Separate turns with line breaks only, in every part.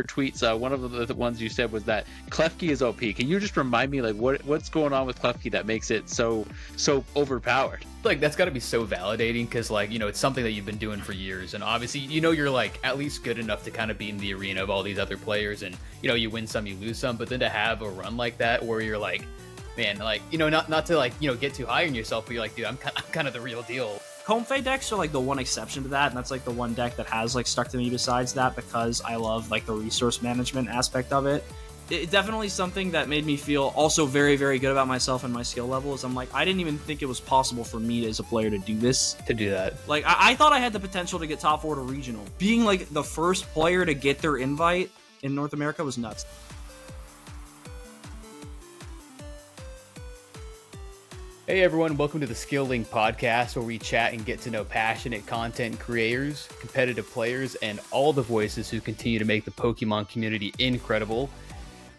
tweets, one of the ones you said was that Klefki is OP. Can you just remind me, like, what's going on with Klefki that makes it so overpowered?
Like, that's got to be so validating because, like, you know, it's something that you've been doing for years, and obviously, you know, you're like at least good enough to kind of be in the arena of all these other players, and you know, you win some, you lose some, but then to have a run like that where you're like, man, like, you know, not to like, you know, get too high on yourself, but you're like, dude, I'm kind of the real deal.
Comfey decks are like the one exception to that, and that's like the one deck that has like stuck to me besides that because I love like the resource management aspect of it. It definitely something that made me feel also very, very good about myself and my skill levels. I'm like, I didn't even think it was possible for me as a player to do this.
To do that.
Like, I thought I had the potential to get top 4 to regional. Being like the first player to get their invite in North America was nuts.
Hey everyone, welcome to the Skill Link podcast where we chat and get to know passionate content creators, competitive players, and all the voices who continue to make the Pokemon community incredible.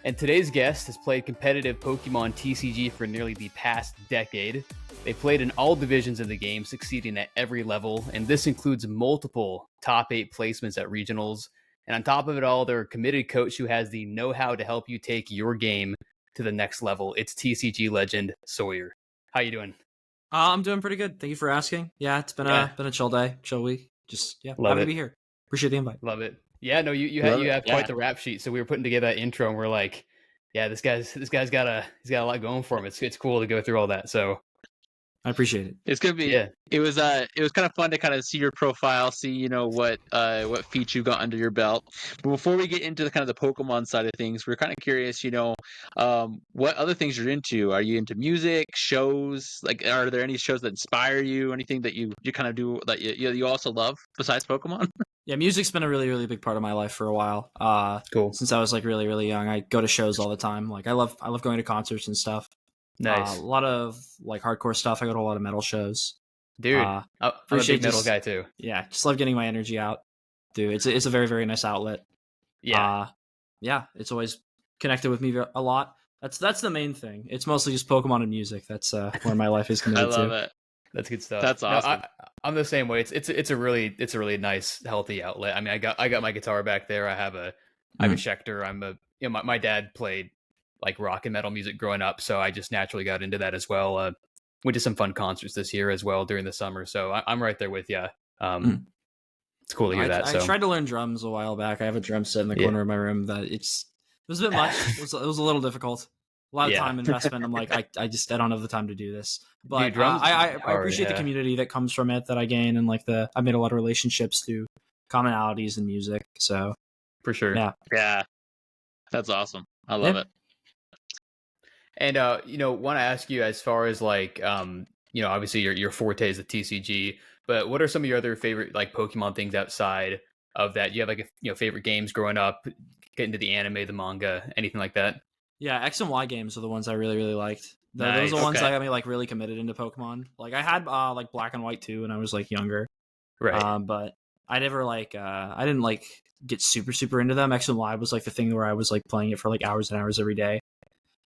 And today's guest has played competitive Pokemon TCG for nearly the past decade. They played in all divisions of the game, succeeding at every level, and this includes multiple top 8 placements at regionals. And on top of it all, they're a committed coach who has the know-how to help you take your game to the next level. It's TCG legend Sawyer. How you doing?
I'm doing pretty good. Thank you for asking. Yeah, it's been a chill day, chill week. Just happy to be here. Appreciate the invite.
Love it. Yeah, no, you have quite the rap sheet. So we were putting together that intro, and we're like, yeah, this guy's got a lot going for him. It's cool to go through all that. So
I appreciate it.
It's gonna be. Yeah. It was kind of fun to kind of see your profile, see, you know, what feats you got under your belt. But before we get into the kind of the Pokemon side of things, we're kind of curious, you know, what other things you're into. Are you into music, shows? Like, are there any shows that inspire you? Anything that you kind of do that you also love besides Pokemon?
Yeah, music's been a really, really big part of my life for a while.
Cool.
Since I was like really, really young, I go to shows all the time. Like I love going to concerts and stuff.
Nice.
A lot of like hardcore stuff. I go to a lot of metal shows.
Dude, I'm a big metal guy too.
Yeah, just love getting my energy out. Dude, it's a very, very nice outlet.
Yeah.
Yeah, it's always connected with me a lot. That's the main thing. It's mostly just Pokemon and music. That's where my life is committed to.
I love it.
That's good stuff.
That's awesome.
No, I'm the same way. It's a really nice, healthy outlet. I mean, I got my guitar back there. I have a Schecter. My dad played like rock and metal music growing up, so I just naturally got into that as well. Went to some fun concerts this year as well during the summer, so I'm right there with you. It's cool to hear that.
I tried to learn drums a while back. I have a drum set in the corner of my room that it was a bit much. It was a little difficult. A lot of time investment. I'm like, I don't have the time to do this. But dude, drums I appreciate the community that comes from it that I gain, and like I made a lot of relationships through commonalities in music. So
for sure,
yeah, that's awesome. I love it.
And you know, want to ask you as far as like you know, obviously your forte is the TCG, but what are some of your other favorite like Pokemon things outside of that? You have like favorite games growing up, get into the anime, the manga, anything like that?
Yeah, X and Y games are the ones I really, really liked. Those are the ones that got me like really committed into Pokemon. Like I had like Black and White too when I was like younger.
Right.
But I never like I didn't like get super, super into them. X and Y was like the thing where I was like playing it for like hours and hours every day.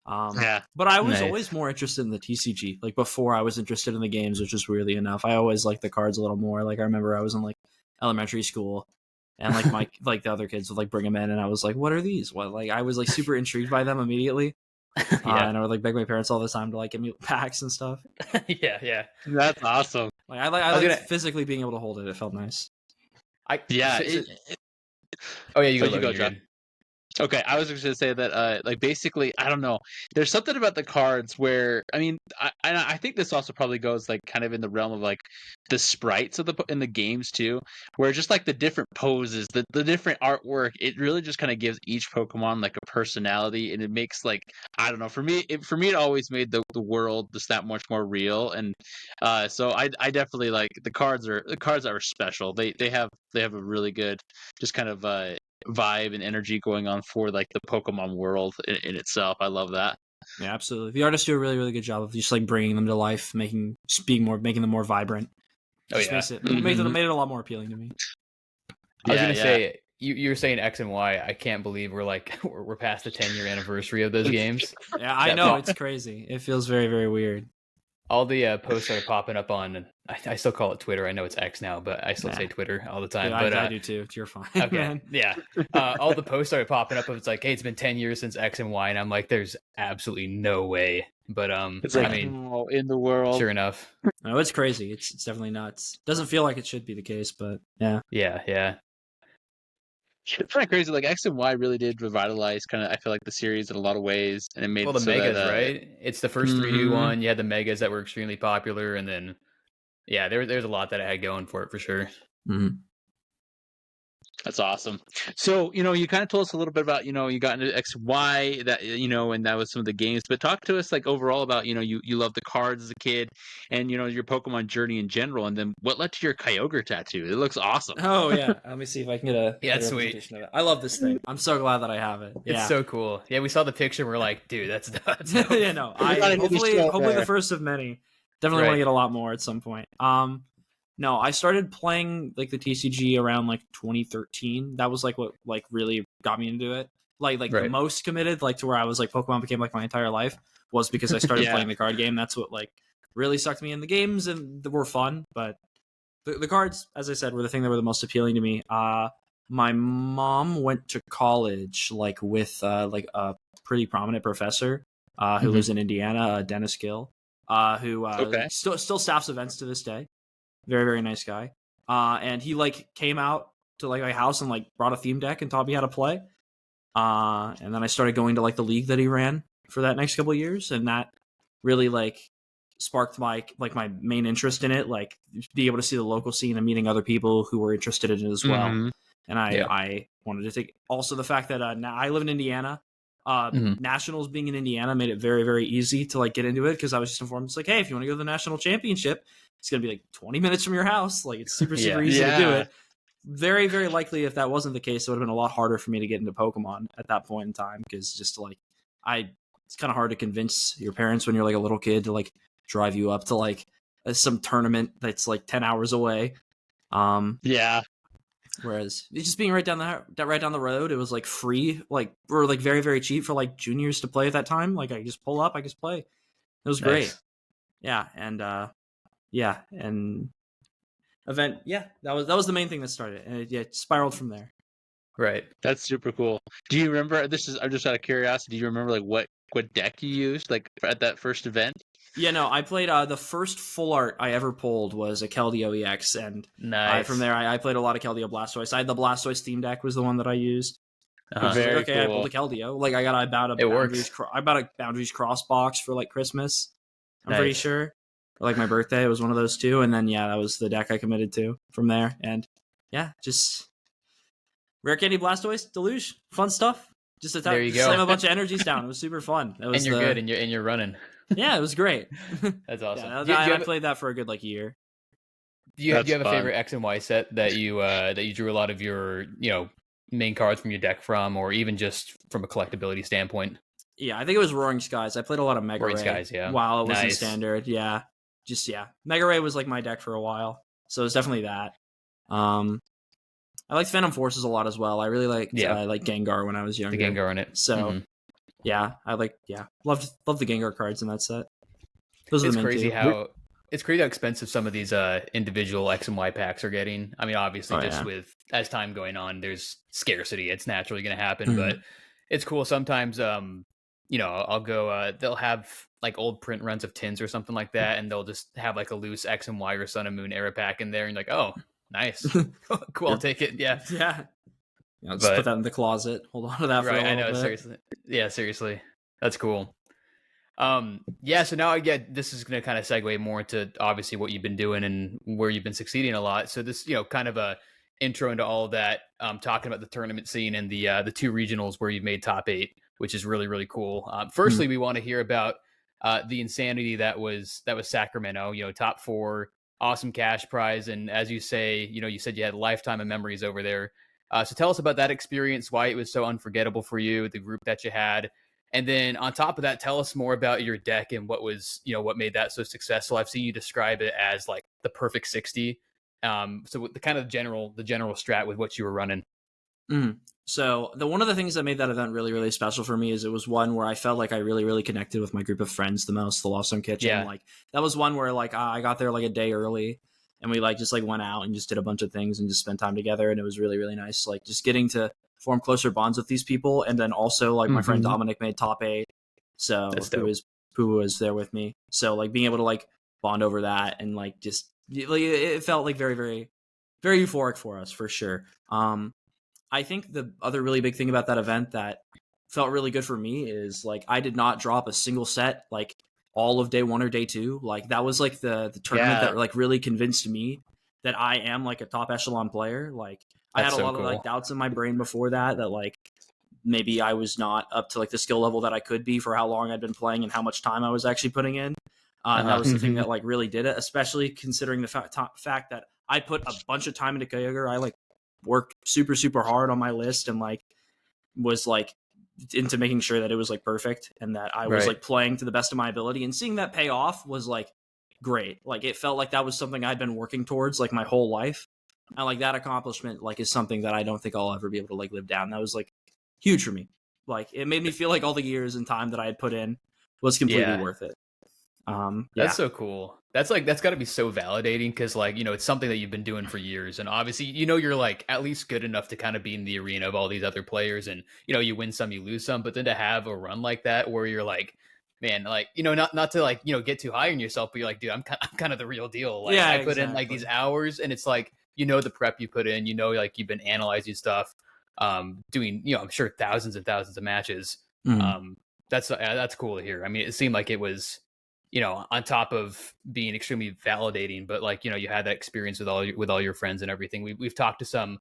But I was always more interested in the TCG, like before I was interested in the games, which is weirdly enough. I always liked the cards a little more. Like I remember I was in like elementary school, and like my like the other kids would like bring them in, and I was like, "What are these?" What like I was like super intrigued by them immediately, and I would like beg my parents all the time to like give me packs and stuff.
yeah,
that's awesome.
Like I like physically being able to hold it. It felt nice.
Oh yeah, you go, John.
Okay, I was just going to say that, like, basically, I don't know. There's something about the cards where, I mean, I think this also probably goes, like, kind of in the realm of, like, the sprites in the games, too, where just, like, the different poses, the different artwork, it really just kind of gives each Pokemon, like, a personality, and it makes, like, I don't know, for me, it always made the world just that much more real, and so I definitely, like, the cards are special. They have a really good, just kind of, vibe and energy going on for like the Pokemon world in itself. I love that.
Yeah, absolutely. The artists do a really, really good job of just like bringing them to life, making them more vibrant. Made it a lot more appealing to me.
I was gonna say you were saying X and Y. I can't believe we're past the 10-year anniversary of those games.
Yeah, I know, it's crazy. It feels very, very weird.
All the posts that are popping up on I still call it Twitter. I know it's X now, but I still say Twitter all the time.
Yeah,
but
I do too. You're fine.
Okay,
man.
yeah. All the posts started popping up. It's like, hey, it's been 10 years since X and Y, and I'm like, there's absolutely no way. But
it's like,
I mean,
in the world,
sure enough.
No, it's crazy. It's definitely nuts. Doesn't feel like it should be the case, but yeah.
Yeah.
It's kind of crazy. Like X and Y really did revitalize kind of, I feel like, the series in a lot of ways, and it made
Well, the
so
megas,
that
right? It's the first 3D one. You had the megas that were extremely popular, and then there's a lot that I had going for it for sure.
Mm-hmm.
That's awesome. So, you kind of told us a little bit about, you got into X, Y, that, and that was some of the games, but talk to us like overall about, you love the cards as a kid and, your Pokemon journey in general. And then what led to your Kyogre tattoo? It looks awesome.
Oh yeah. Let me see if I can get a
sweet.
of it. I love this thing. I'm so glad that I have it. Yeah.
It's so cool. Yeah. We saw the picture. And we're like, dude, that's nuts.
Yeah, no, hopefully the first of many. Definitely want to get a lot more at some point. No, I started playing like the TCG around like 2013. That was like what like really got me into it. Like the most committed, like to where I was like Pokemon became like my entire life was because I started playing the card game. That's what like really sucked me in. The games and were fun, but the cards, as I said, were the thing that were the most appealing to me. My mom went to college like with like a pretty prominent professor who lives in Indiana, Dennis Gill, who still staffs events to this day. Very, very nice guy. And he like came out to like my house and like brought a theme deck and taught me how to play. And then I started going to like the league that he ran for that next couple of years, and that really like sparked my main interest in it, like be able to see the local scene and meeting other people who were interested in it as well. And I wanted to take also the fact that now I live in Indiana. Nationals being in Indiana made it very, very easy to like get into it because I was just informed. It's like, hey, if you want to go to the national championship, it's gonna be like 20 minutes from your house. Like it's super easy to do it. Very, very likely if that wasn't the case, it would have been a lot harder for me to get into Pokemon at that point in time because just like it's kind of hard to convince your parents when you're like a little kid to like drive you up to like some tournament that's like 10 hours away. Whereas just being right down the road, it was like free, like or like very, very cheap for like juniors to play at that time. Like I just pull up, I just play. It was great. Yeah, and event. Yeah, that was the main thing that started, and it spiraled from there.
Right.
That's super cool. Do you remember? I'm just out of curiosity. Do you remember like what deck you used like at that first event?
Yeah, no, I played the first full art I ever pulled was a Keldeo EX, and from there I played a lot of Keldeo Blastoise. I had the Blastoise theme deck was the one that I used.
Very cool.
I pulled a Keldeo. Like I bought a Boundaries Cross box for like Christmas. I'm pretty sure. Or, like my birthday, it was one of those two, and then that was the deck I committed to from there. And just Rare Candy Blastoise, Deluge, fun stuff. Just
there you go.
Slam a bunch of energies down. It was super fun. That was
and you're good, and you're running.
Yeah, it was great.
That's awesome.
I played that for a good like year.
Do you have a favorite X and Y set that you drew a lot of your main cards from your deck from, or even just from a collectability standpoint?
Yeah, I think it was Roaring Skies. I played a lot of Mega Ray
Skies,
while it was in Standard. Yeah, Mega Ray was like my deck for a while, so it was definitely that. I liked Phantom Forces a lot as well. I really liked Gengar when I was younger.
The Gengar in it.
So loved the Gengar cards in that set. Those are the main two.
It's crazy how expensive some of these individual X and Y packs are getting. I mean, obviously, with as time going on, there's scarcity. It's naturally going to happen, but it's cool. Sometimes, I'll go. They'll have like old print runs of tins or something like that, and they'll just have like a loose X and Y or Sun and Moon era pack in there, and you're like, oh, nice, cool. I'll take it. Yeah.
Just put that in the closet. Hold on to that for a little bit.
Seriously. Yeah, seriously, that's cool. So now this is going to kind of segue more into obviously what you've been doing and where you've been succeeding a lot. So this, kind of a intro into all of that, talking about the tournament scene and the two regionals where you've made top 8, which is really, really cool. Firstly, we want to hear about the insanity that was Sacramento, top 4, awesome cash prize. And as you say, you said you had a lifetime of memories over there. So tell us about that experience, why it was so unforgettable for you, the group that you had. And then on top of that, tell us more about your deck and what was, what made that so successful. I've seen you describe it as like the perfect 60. So the kind of the general strat with what you were running.
So one of the things that made that event really, really special for me is it was one where I felt like I really, really connected with my group of friends the most, the Lost Zone Kitchen.
Yeah.
Like that was one where like I got there like a day early and we like just like went out and just did a bunch of things and just spent time together. And it was really, really nice. Like just getting to form closer bonds with these people. And then also like my friend Dominic made top 8. So who was there with me. So like being able to like bond over that and like just like it felt like very, very, very euphoric for us for sure. I think the other really big thing about that event that felt really good for me is like I did not drop a single set like all of day 1 or day 2. Like that was like the tournament that like really convinced me that I am like a top echelon player. Like I had a lot of like doubts in my brain before that like maybe I was not up to like the skill level that I could be for how long I'd been playing and how much time I was actually putting in. And that was the thing that like really did it, especially considering the fact that I put a bunch of time into Kyogre. I like worked super, super hard on my list and like was like into making sure that it was like perfect and that I was like playing to the best of my ability, and seeing that pay off was like great. Like it felt like that was something I'd been working towards like my whole life. And like that accomplishment like is something that I don't think I'll ever be able to like live down. That was like huge for me. Like it made me feel like all the years and time that I had put in was completely worth it.
That's so cool. That's got to be so validating because like, you know, it's something that you've been doing for years, and obviously, you know, you're like at least good enough to kind of be in the arena of all these other players, and you know, you win some, you lose some, but then to have a run like that where you're like, man, like, you know, not to like, you know, get too high on yourself, but you're like, dude, I'm kind of the real deal. Like I put in like these hours, and it's like, you know, the prep you put in, you know, like you've been analyzing stuff, doing, you know, I'm sure thousands and thousands of matches. That's cool to hear. I mean, it seemed like it was, you know, on top of being extremely validating, but like, you know, you had that experience with all your friends and everything. We've talked to some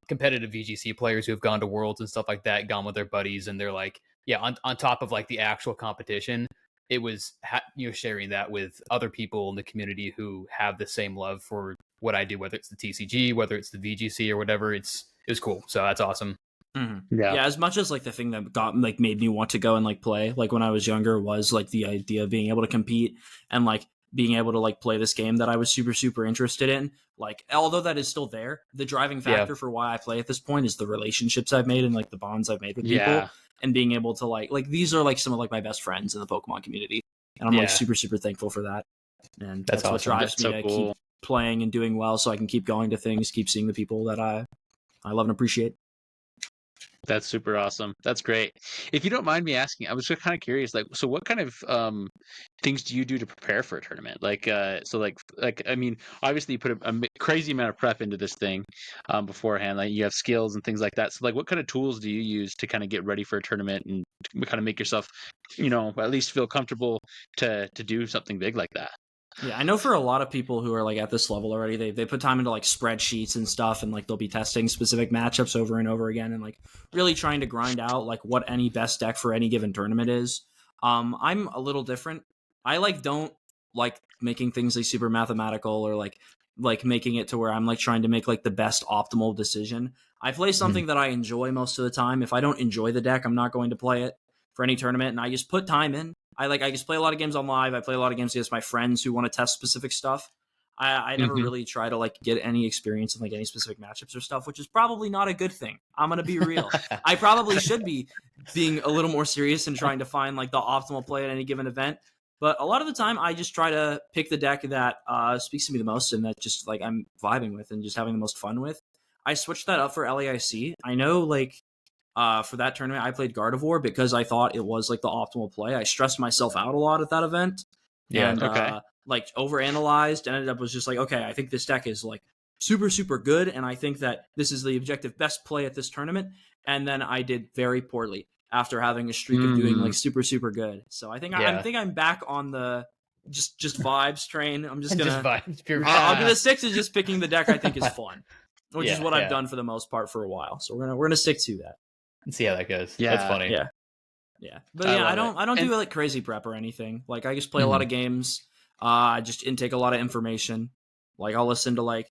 competitive VGC players who have gone to Worlds and stuff like that, gone with their buddies, and they're like, yeah, on top of like the actual competition, it was you know, sharing that with other people in the community who have the same love for what I do, whether it's the TCG, whether it's the VGC or whatever. It was cool. So that's awesome.
Yeah, as much as like the thing that got like made me want to go and like play like when I was younger was like the idea of being able to compete and like being able to like play this game that I was super, super interested in. Like, although that is still there, the driving factor for why I play at this point is the relationships I've made and like the bonds I've made with people, and being able to like these are like some of like my best friends in the Pokemon community, and I'm like super, super thankful for that. And that's awesome. What drives me to keep playing and doing well, so I can keep going to things, keep seeing the people that I love and appreciate.
That's super awesome. That's great. If you don't mind me asking, I was just kind of curious, like, so what kind of things do you do to prepare for a tournament? Like, so like, I mean, obviously you put a crazy amount of prep into this thing beforehand. Like, you have skills and things like that. So, like, what kind of tools do you use to kind of get ready for a tournament and kind of make yourself, you know, at least feel comfortable to do something big like that?
Yeah, I know for a lot of people who are like at this level already, they put time into like spreadsheets and stuff, and like they'll be testing specific matchups over and over again, and like really trying to grind out like what any best deck for any given tournament is. I'm a little different. I like don't like making things like super mathematical or like making it to where I'm like trying to make like the best optimal decision. I play something that I enjoy most of the time. If I don't enjoy the deck, I'm not going to play it for any tournament, and I just put time in. I just play a lot of games on live. I play a lot of games against my friends who want to test specific stuff. I never really try to like get any experience in like any specific matchups or stuff, which is probably not a good thing. I'm going to be real. I probably should be being a little more serious and trying to find like the optimal play at any given event. But a lot of the time I just try to pick the deck that speaks to me the most and that just like I'm vibing with and just having the most fun with. I switched that up for LAIC. I know like for that tournament, I played Gardevoir because I thought it was like the optimal play. I stressed myself out a lot at that event, and like overanalyzed, and ended up was just like, okay, I think this deck is like super, super good, and I think that this is the objective best play at this tournament. And then I did very poorly after having a streak of doing like super, super good. So I think I'm back on the just vibes train. I'm just gonna I'm gonna stick to just picking the deck I think is fun, which is what I've done for the most part for a while. So we're gonna stick to that.
And see how that goes. Yeah, that's funny.
Yeah. But I don't do like crazy prep or anything. Like I just play a lot of games. I just intake a lot of information. Like I'll listen to like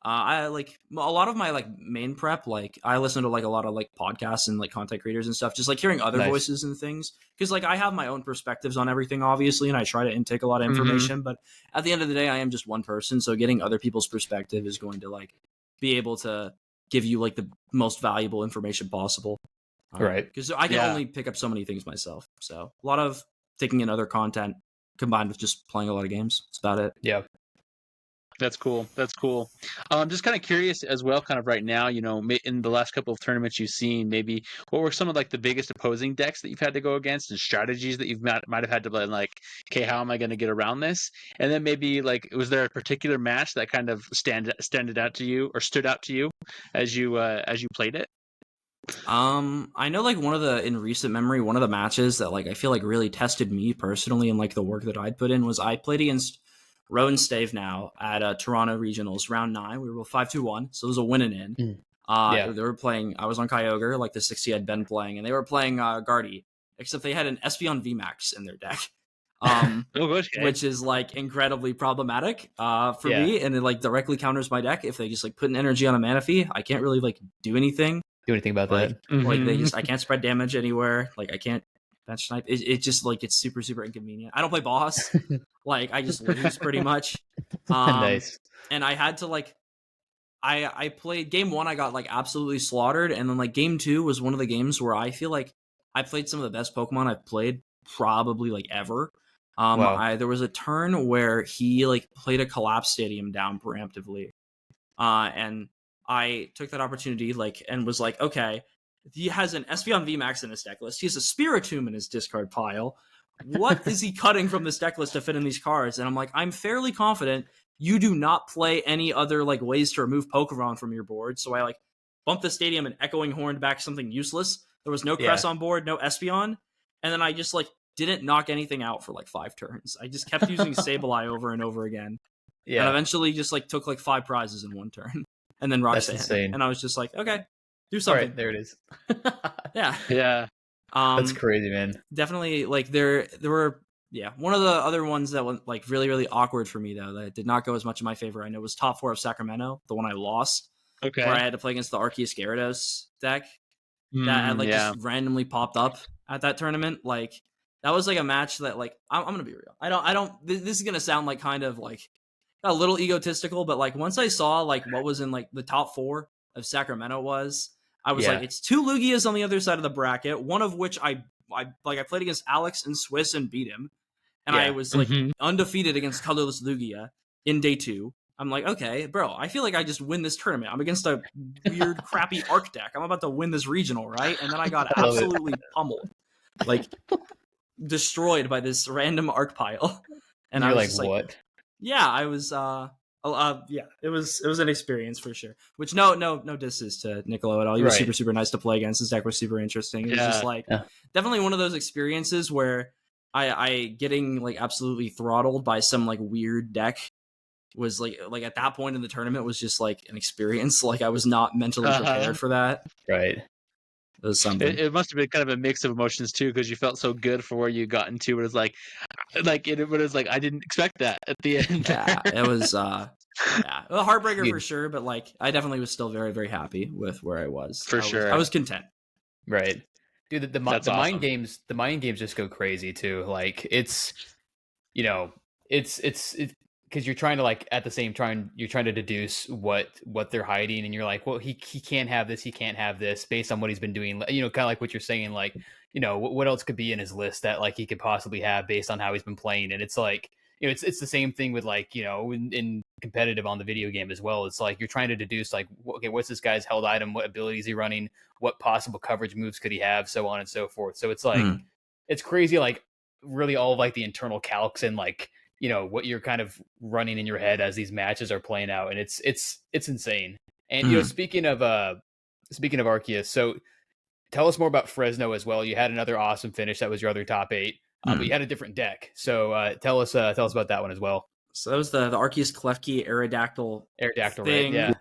I like a lot of my like main prep. Like I listen to like a lot of like podcasts and like content creators and stuff. Just like hearing other voices and things. Because like I have my own perspectives on everything, obviously, and I try to intake a lot of information. But at the end of the day, I am just one person. So getting other people's perspective is going to like be able to give you like the most valuable information possible.
Right.
Because I can only pick up so many things myself. So a lot of taking in other content combined with just playing a lot of games. That's about it.
Yeah.
That's cool. That's cool. I'm just kind of curious as well, kind of right now, you know, in the last couple of tournaments you've seen, maybe what were some of like the biggest opposing decks that you've had to go against and strategies that you've might have had to like, okay, how am I going to get around this? And then maybe like, was there a particular match that kind of stood out to you as you played it?
I know like in recent memory, one of the matches that like I feel like really tested me personally and like the work that I'd put in was I played against Rowan Stave now at Toronto Regionals round 9. We were both 5-2-1, so it was a win and in. They were playing. I was on Kyogre, like the 60 I'd been playing, and they were playing Guardy, except they had an Espeon VMAX in their deck, which is like incredibly problematic for me, and it like directly counters my deck if they just like put an energy on a Manaphy. I can't really like do anything
about that.
Like they just I can't spread damage anywhere. Like I can't bench snipe. It just like it's super inconvenient. I don't play boss. Like I just lose pretty much.
Nice.
And I had to like I played game 1, I got like absolutely slaughtered, and then like game 2 was one of the games where I feel like I played some of the best Pokemon I've played probably like ever. Wow. There was a turn where he like played a Collapse Stadium down preemptively. And I took that opportunity like and was like, okay, he has an Espeon VMAX in his deck list. He has a Spiritomb in his discard pile. What is he cutting from this deck list to fit in these cards? And I'm like, I'm fairly confident you do not play any other like ways to remove Pokemon from your board. So I like bumped the stadium and Echoing Horned back something useless. There was no Cress on board, no Espeon. And then I just like didn't knock anything out for like 5 turns. I just kept using Sableye over and over again. Yeah. And eventually just like took like 5 prizes in 1 turn. And then Roxanne. That's insane. And I was just like, okay, do something.
All right, there it is.
Yeah.
Yeah.
That's crazy, man.
Definitely, like there were, one of the other ones that went like really awkward for me though that did not go as much in my favor. I know was top 4 of Sacramento, the one I lost. Okay. Where I had to play against the Arceus Gyarados deck that had like just randomly popped up at that tournament. Like that was like a match that like I'm gonna be real. I don't. This is gonna sound like kind of like a little egotistical, but like once I saw like what was in like the top 4 of Sacramento I was like, it's 2 Lugias on the other side of the bracket, one of which I played against Alex in Swiss and beat him. And I was like undefeated against Colorless Lugia in day 2. I'm like, okay, bro, I feel like I just win this tournament. I'm against a weird, crappy Arc deck. I'm about to win this regional, right? And then I got absolutely pummeled. Like, destroyed by this random Arc pile. And I was like, what? Yeah, I was, it was an experience for sure. Which no disses to Niccolo at all. He was super nice to play against. His deck was super interesting. It was just like definitely one of those experiences where I getting like absolutely throttled by some like weird deck was like at that point in the tournament was just like an experience. Like I was not mentally prepared for that.
Right.
It was something.
It must have been kind of a mix of emotions too, because you felt so good for where you got into. It was like it was like I didn't expect that at the end.
Yeah, it was a heartbreaker for sure, but like I definitely was still very happy with where I was. I was content.
Right. Dude, the mind games just go crazy too. Like it's because you're trying to like at the same time you're trying to deduce what they're hiding, and you're like, well, he can't have this, he can't have this based on what he's been doing. Kind of like what you're saying, like what else could be in his list that like he could possibly have based on how he's been playing. And it's like it's the same thing with like in competitive on the video game as well. It's like you're trying to deduce like, okay, what's this guy's held item, what ability is he running, what possible coverage moves could he have, so on and so forth. So it's like it's crazy, like really all of like the internal calcs and like what you're kind of running in your head as these matches are playing out, and it's insane. And speaking of Arceus, so tell us more about Fresno as well. You had another awesome finish. That was your other top 8, but you had a different deck. So tell us about that one as well.
So that was the Arceus Klefki Aerodactyl thing,
right?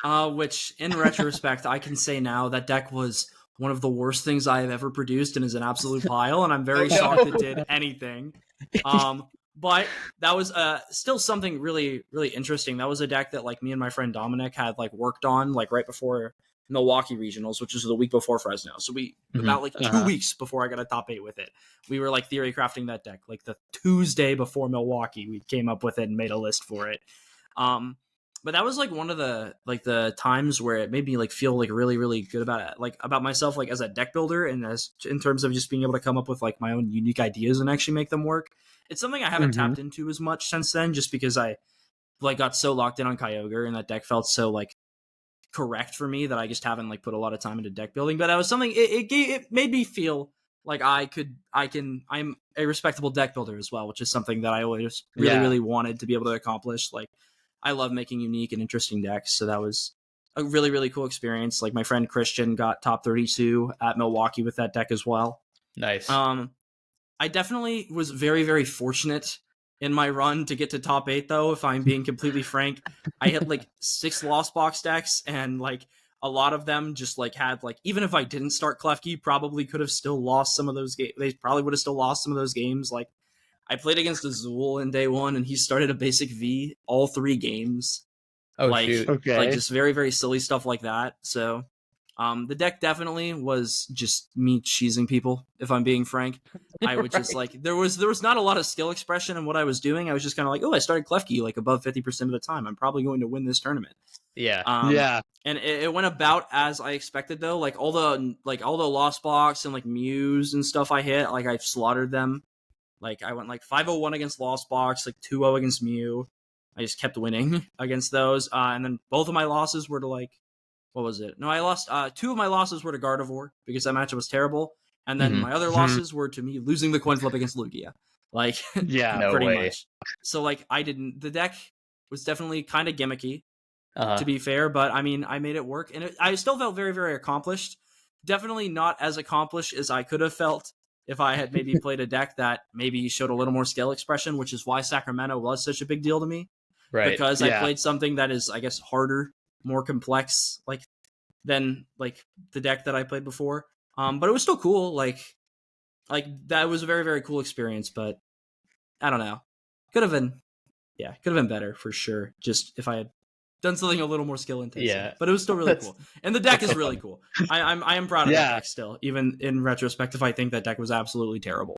Yeah.
Which in retrospect I can say now that deck was one of the worst things I have ever produced and is an absolute pile, and I'm very shocked it did anything. But that was still something really interesting. That was a deck that like me and my friend Dominic had like worked on like right before Milwaukee regionals, which was the week before Fresno. So we about like 2 weeks before I got a top 8 with it, we were like theory crafting that deck. Like the Tuesday before Milwaukee, we came up with it and made a list for it. But that was like one of the times where it made me like feel like really really good about it, like about myself, like as a deck builder, and as in terms of just being able to come up with like my own unique ideas and actually make them work. It's something I haven't tapped into as much since then, just because I like got so locked in on Kyogre and that deck felt so like correct for me that I just haven't like put a lot of time into deck building. But that was something it made me feel like I'm a respectable deck builder as well, which is something that I always really wanted to be able to accomplish. Like I love making unique and interesting decks, so that was a really really cool experience. Like my friend Christian got top 32 at Milwaukee with that deck as well.
Nice.
I definitely was very very fortunate in my run to get to top 8 though, if I'm being completely frank. I had like 6 Lost Box decks, and like a lot of them just like had like, even if I didn't start Klefki, probably could have still lost some of those games. They probably would have still lost some of those games. Like I played against Azul in day 1 and he started a basic V all 3 games.
Oh,
like,
shoot.
Okay.
Like just very, very silly stuff like that. So the deck definitely was just me cheesing people, if I'm being frank. I would just like, there was not a lot of skill expression in what I was doing. I was just kind of like, oh, I started Klefki like above 50% of the time. I'm probably going to win this tournament.
Yeah.
And it went about as I expected though. Like all the Lost Box and like Muse and stuff I hit, like I've slaughtered them. Like I went like 501 against Lost Box, like 2-0 against Mew. I just kept winning against those. And then both of my losses were to like, what was it? No, I lost 2 of my losses were to Gardevoir because that matchup was terrible. And then my other losses were to me losing the coin flip against Lugia. Like, pretty much. So like the deck was definitely kind of gimmicky, to be fair, but I mean, I made it work, and I still felt very, very accomplished. Definitely not as accomplished as I could have felt if I had maybe played a deck that maybe showed a little more skill expression, which is why Sacramento was such a big deal to me.
Right.
Because I played something that is, I guess, harder, more complex, like than like the deck that I played before. But it was still cool. Like that was a very, very cool experience. But I don't know, could have been better for sure. Just if I had done something a little more skill intensive. Yeah, but it was still really cool. And the deck is really cool. I am proud of that deck still, even in retrospect. If I think that deck was absolutely terrible.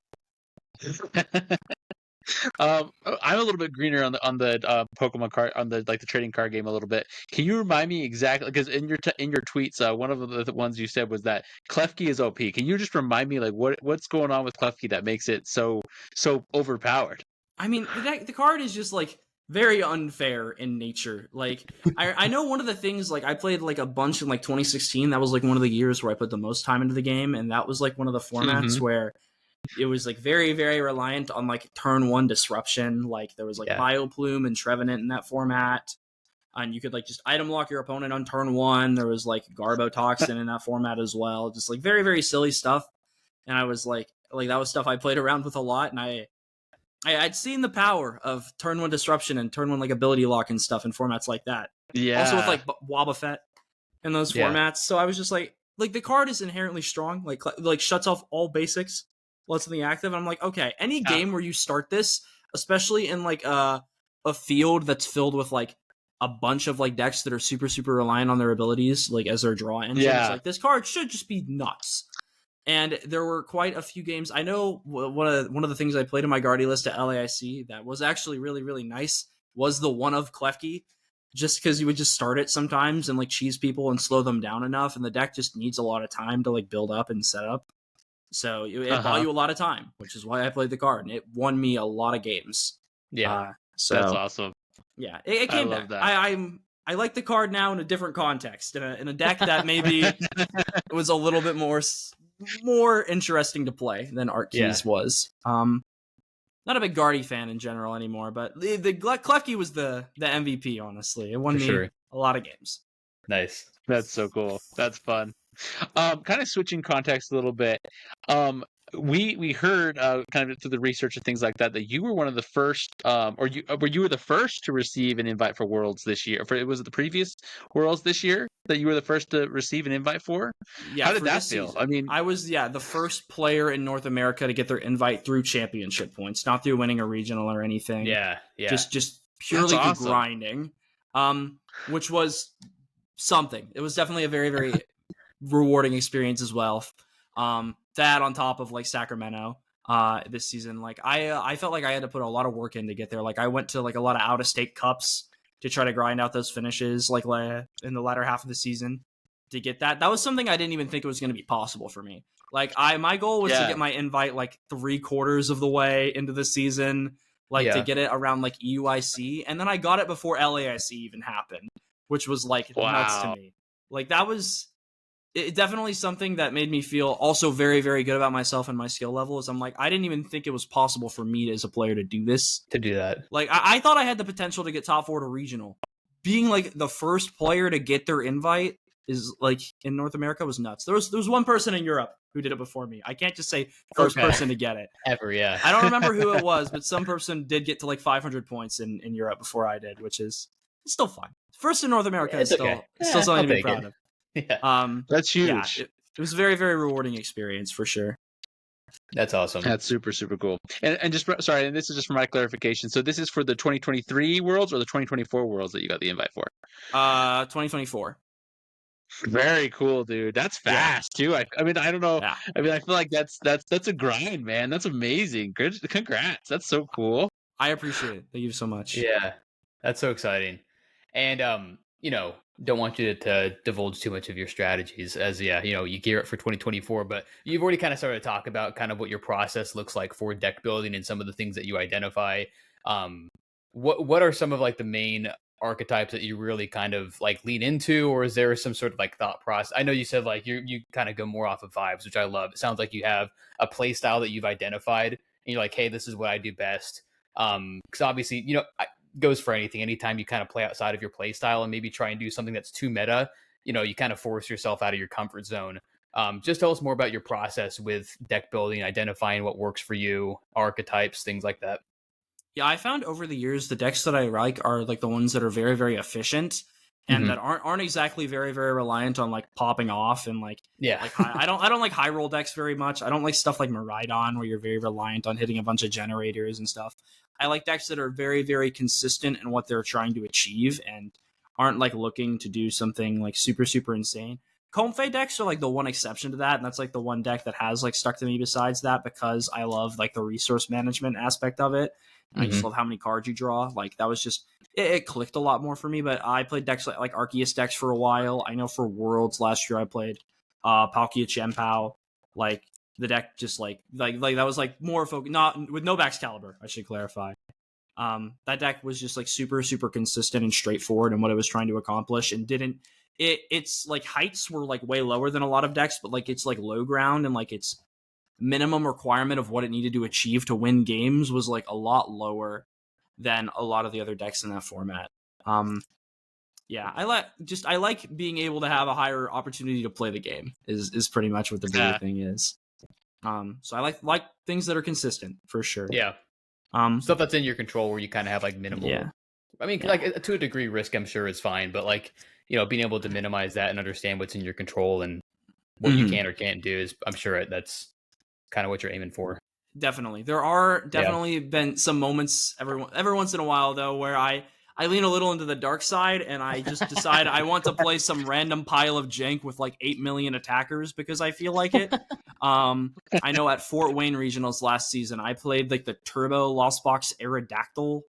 I'm a little bit greener on the Pokemon card, on the like the trading card game a little bit. Can you remind me exactly, because in your tweets, one of the ones you said was that Klefki is OP. Can you just remind me like what's going on with Klefki that makes it so overpowered?
I mean, the card is just like very unfair in nature. Like I know one of the things, like I played like a bunch in like 2016. That was like one of the years where I put the most time into the game, and that was like one of the formats where it was like very, very reliant on like turn 1 disruption. Like there was like Bioplume and Trevenant in that format, and you could like just item lock your opponent on turn 1. There was like Garbotoxin in that format as well. Just like very, very silly stuff. And I was like that was stuff I played around with a lot, and I'd seen the power of turn 1 disruption and turn 1 like ability lock and stuff in formats like that. Yeah. Also with like Wobbuffet in those formats. So I was just like the card is inherently strong. Like shuts off all basics, lets something active. And I'm like, okay, any game where you start this, especially in like a field that's filled with like a bunch of like decks that are super, super reliant on their abilities, like as their draw engine, it's like this card should just be nuts. And there were quite a few games. I know one of the things I played in my Guardy list at LAIC that was actually really, really nice was the one of Klefki, just because you would just start it sometimes and like cheese people and slow them down enough, and the deck just needs a lot of time to like build up and set up. So it bought you a lot of time, which is why I played the card, and it won me a lot of games.
Yeah, so that's awesome.
Yeah, it came back. I like the card now in a different context, in a deck that maybe was a little bit more interesting to play than Art Keys was. Not a big Guardy fan in general anymore, but the Klefki was the MVP, honestly. It won me a lot of games.
Nice.
That's so cool. That's fun. Kind of switching context a little bit. We heard kind of through the research and things like that you were one of the first, or you were the first to receive an invite for Worlds this year. Was it the previous Worlds this year that you were the first to receive an invite for?
Yeah.
How did that feel?
Season. I mean, I was the first player in North America to get their invite through championship points, not through winning a regional or anything. Yeah. Just purely through grinding, which was something. It was definitely a very, very rewarding experience as well. That on top of like Sacramento this season, like I felt like I had to put a lot of work in to get there. Like I went to like a lot of out of state cups to try to grind out those finishes like in the latter half of the season to get that. That was something I didn't even think it was going to be possible for me. Like my goal was to get my invite like 3/4 of the way into the season, like to get it around like EUIC, and then I got it before LAIC even happened, which was like nuts to me. Like that was definitely something that made me feel also very, very good about myself and my skill level. Is I'm like, I didn't even think it was possible for me as a player to do this.
To do that.
Like I thought I had the potential to get top 4 to regional. Being like the first player to get their invite is like in North America was nuts. There was one person in Europe who did it before me. I can't just say first person to get it.
Ever, yeah.
I don't remember who it was, but some person did get to like 500 points in Europe before I did, which is still fine. First in North America is still something to be proud of.
Yeah.
That's huge.
Yeah, it was a very, very rewarding experience for sure.
That's awesome.
That's super, super cool. And just sorry, and this is just for my clarification. So this is for the 2023 Worlds or the 2024 Worlds that you got the invite for?
2024.
Very cool, dude. That's fast too. I mean, I don't know.
Yeah.
I mean, I feel like that's a grind, man. That's amazing. Good, congrats. That's so cool.
I appreciate it. Thank you so much.
Yeah, that's so exciting. And you know, don't want you to divulge too much of your strategies as you gear up for 2024. But you've already kind of started to talk about kind of what your process looks like for deck building and some of the things that you identify. What are some of like the main archetypes that you really kind of like lean into, or is there some sort of like thought process? I know you said like you kind of go more off of vibes, which I love. It sounds like you have a play style that you've identified and you're like, hey, this is what I do best. Because obviously, goes for anything. Anytime you kind of play outside of your play style and maybe try and do something that's too meta, you kind of force yourself out of your comfort zone. Just tell us more about your process with deck building, identifying what works for you, archetypes, things like that.
Yeah, I found over the years the decks that I like are like the ones that are very, very efficient and that aren't exactly very, very reliant on like popping off and like I don't like high roll decks very much. I don't like stuff like Miraidon where you're very reliant on hitting a bunch of generators and stuff. I like decks that are very, very consistent in what they're trying to achieve and aren't like looking to do something like super, super insane. Comfey decks are like the one exception to that, and that's like the one deck that has like stuck to me besides that because I love like the resource management aspect of it. I just love how many cards you draw. Like that was just it clicked a lot more for me. But I played decks like Arceus decks for a while. I know for Worlds last year I played Palkia Chien-Pao. Like the deck just like that was like more focused, not with no Baxcalibur, I should clarify. That deck was just like super, super consistent and straightforward in what it was trying to accomplish and didn't it's like heights were like way lower than a lot of decks, but like it's like low ground and like it's minimum requirement of what it needed to achieve to win games was like a lot lower than a lot of the other decks in that format. Yeah, I like being able to have a higher opportunity to play the game is pretty much what the bigger thing is. So I like things that are consistent for sure.
Yeah. Stuff that's in your control where you kind of have like minimal. Yeah. I mean, like to a degree, risk I'm sure is fine, but like being able to minimize that and understand what's in your control and what you can or can't do is, I'm sure that's kind of what you're aiming for.
Definitely. There are definitely been some moments every once in a while though where I lean a little into the dark side and I just decide I want to play some random pile of jank with like 8 million attackers because I feel like it. I know at Fort Wayne Regionals last season I played like the Turbo Lost Box Aerodactyl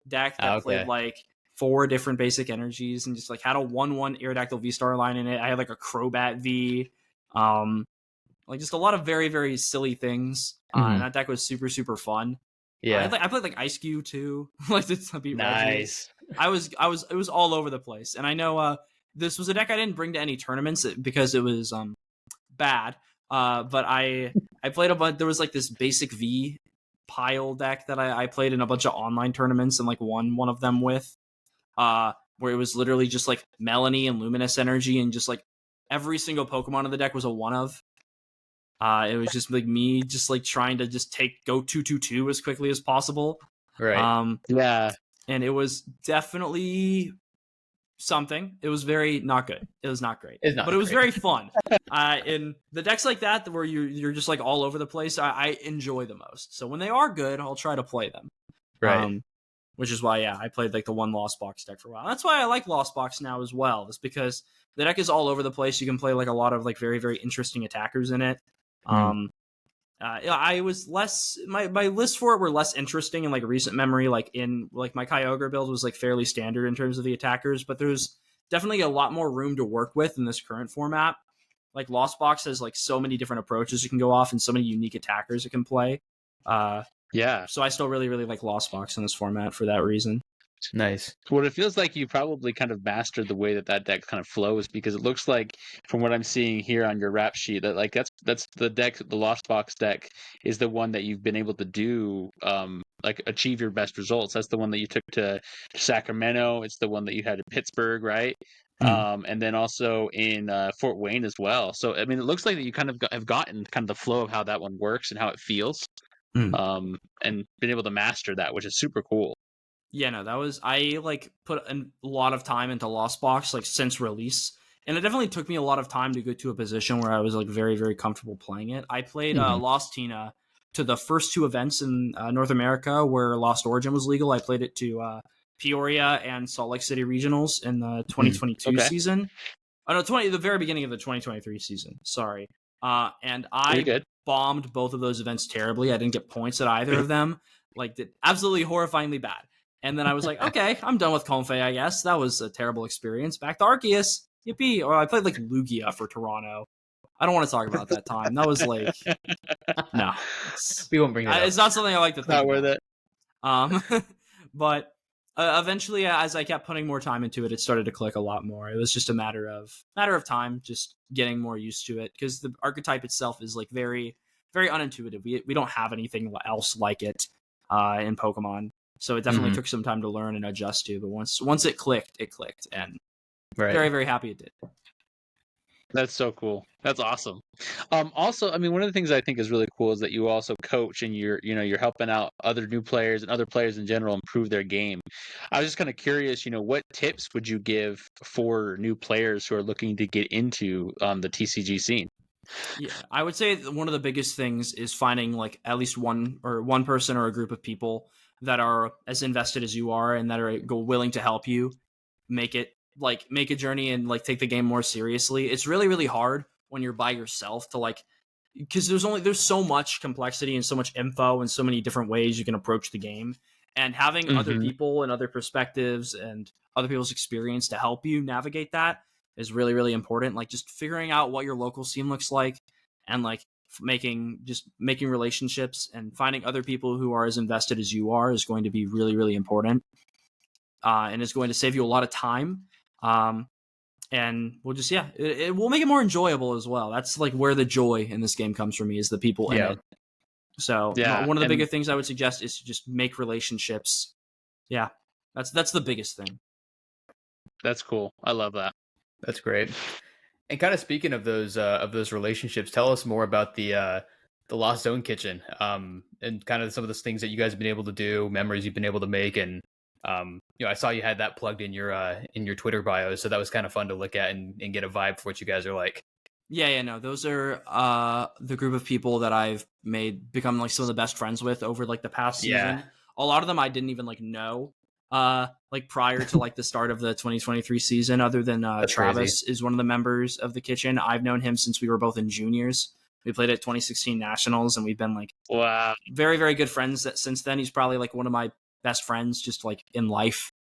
deck that played like 4 different basic energies and just like had a 1/1 Aerodactyl V-Star line in it. I had like a Crobat V. Like just a lot of very, very silly things. And that deck was super, super fun. Yeah. I played like Ice Cube too. Like to be nice. It was all over the place. And I know this was a deck I didn't bring to any tournaments because it was bad. But I played a bunch. There was like this basic V pile deck that I played in a bunch of online tournaments and like won one of them with. Where it was literally just like Melanie and Luminous Energy and just like every single Pokemon in the deck was a 1-of. It was just like me just like trying to just go 2/2/2 as quickly as possible.
Right.
Yeah.
And it was definitely something. It was very not good. It was not great. But it was very fun. In the decks like that where you're just like all over the place, I enjoy the most. So when they are good, I'll try to play them.
Right.
Which is why, I played like the one Lost Box deck for a while. That's why I like Lost Box now as well. It's because the deck is all over the place. You can play like a lot of like very, very interesting attackers in it. And I was less my lists for it were less interesting in like recent memory. Like in like my Kyogre build was like fairly standard in terms of the attackers, but there's definitely a lot more room to work with in this current format. Like Lost Box has like so many different approaches it can go off and so many unique attackers it can play. So I still really like Lost Box in this format for that reason.
Nice.
Well, it feels like you probably kind of mastered the way that deck kind of flows, because it looks like, from what I'm seeing here on your rap sheet, that like that's the deck. The Lost Box deck is the one that you've been able to do, like achieve your best results. That's the one that you took to Sacramento. It's the one that you had in Pittsburgh, right? And then also in Fort Wayne as well. So I mean, it looks like that you kind of have gotten kind of the flow of how that one works and how it feels, and been able to master that, which is super cool.
Yeah, no, that was I like put a lot of time into Lost Box like since release, and it definitely took me a lot of time to get to a position where I was like very comfortable playing it. I played Lost Tina to the first 2 events in North America where Lost Origin was legal. I played it to Peoria and Salt Lake City regionals in the 2022 season. Oh no, the very beginning of the 2023 season. Sorry, and I bombed both of those events terribly. I didn't get points at either of them. Like, did absolutely horrifyingly bad. And then I was like, okay, I'm done with Confe, I guess. That was a terrible experience. Back to Arceus. Yippee. Or I played like Lugia for Toronto. I don't want to talk about that time. That was like, no.
We won't bring it up.
It's not something I like to think
about. Not
worth it. But eventually, as I kept putting more time into it, it started to click a lot more. It was just a matter of time, just getting more used to it. Because the archetype itself is like very unintuitive. We don't have anything else like it in Pokemon. So it definitely took some time to learn and adjust to, but once it clicked, and very happy it did.
That's so cool. That's awesome. Also, I mean, one of the things I think is really cool is that you also coach, and you're helping out other new players and other players in general improve their game. I was just kind of curious, what tips would you give for new players who are looking to get into the TCG scene?
Yeah, I would say one of the biggest things is finding like at least one person or a group of people that are as invested as you are and that are willing to help you make a journey and like take the game more seriously. It's really hard when you're by yourself to like, because there's so much complexity and so much info and so many different ways you can approach the game, and having other people and other perspectives and other people's experience to help you navigate that is really important. Like just figuring out what your local scene looks like, and like making relationships and finding other people who are as invested as you are is going to be really important, and is going to save you a lot of time, and we'll just it will make it more enjoyable as well. That's like where the joy in this game comes from me, is the people in it. So one of the bigger things I would suggest is to just make relationships. That's the biggest thing. That's
cool. I love that.
That's great. And kind of speaking of those relationships, tell us more about the Lost Zone Kitchen, and kind of some of the things that you guys have been able to do, memories you've been able to make, and I saw you had that plugged in your Twitter bio, so that was kind of fun to look at and get a vibe for what you guys are like.
No, those are the group of people that I've become like some of the best friends with over like the past season. A lot of them I didn't even like know like prior to like the start of the 2023 season, other than Travis is one of the members of the kitchen. I've known him since we were both in juniors. We played at 2016 Nationals, and we've been like very good friends since then. He's probably like one of my best friends just like in life.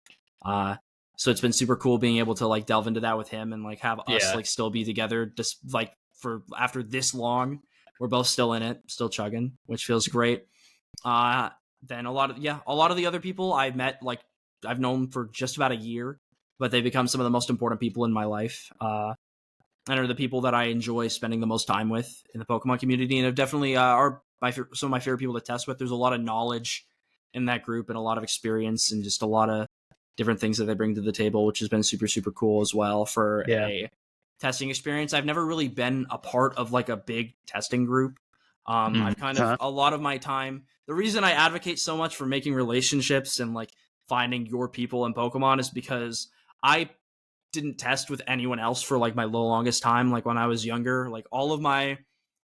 So it's been super cool being able to like delve into that with him and like have us like still be together just like for after this long. We're both still in it, still chugging, which feels great. Then a lot of the other people I've met, like I've known for just about a year, but they become some of the most important people in my life. And are the people that I enjoy spending the most time with in the Pokemon community, and have definitely are some of my favorite people to test with. There's a lot of knowledge in that group and a lot of experience and just a lot of different things that they bring to the table, which has been super cool as well for a testing experience. I've never really been a part of like a big testing group. I've kind of a lot of my time. The reason I advocate so much for making relationships and like finding your people in Pokemon is because I didn't test with anyone else for like my longest time. Like when I was younger, like all of my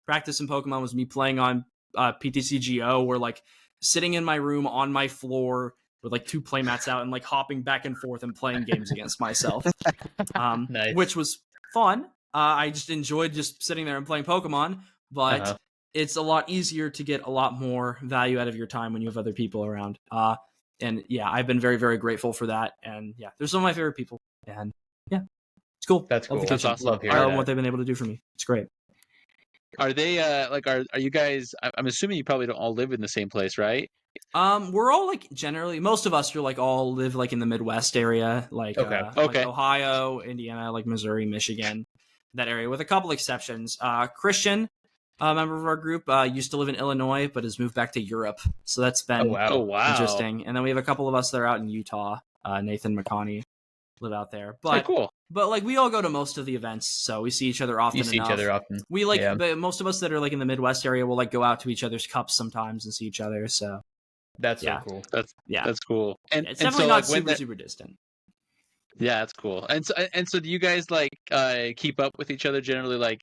practice in Pokemon was me playing on PTCGO, or like sitting in my room on my floor with like 2 playmats out and like hopping back and forth and playing games against myself,
nice.
Which was fun. I just enjoyed just sitting there and playing Pokemon, but it's a lot easier to get a lot more value out of your time when you have other people around. And yeah, I've been very, very grateful for that. And yeah, they're some of my favorite people. And yeah, it's cool.
That's cool.
That's awesome.
Love
I love what they've been able to do for me. It's great.
Are they are you guys? I'm assuming you probably don't all live in the same place, right?
We're all like generally most of us are like all live like in the Midwest area, like like Ohio, Indiana, like Missouri, Michigan, that area, with a couple exceptions. Christian, a member of our group, used to live in Illinois but has moved back to Europe, so that's been interesting. And then we have a couple of us that are out in Utah. Nathan McConney live out there, but
cool.
But like we all go to most of the events, so we see each other often.
You see each other often.
We like, but most of us that are like in the Midwest area will like go out to each other's cups sometimes and see each other. So
that's so cool.
That's cool. And
it's definitely not super distant.
Yeah, that's cool. And so do you guys like keep up with each other generally, like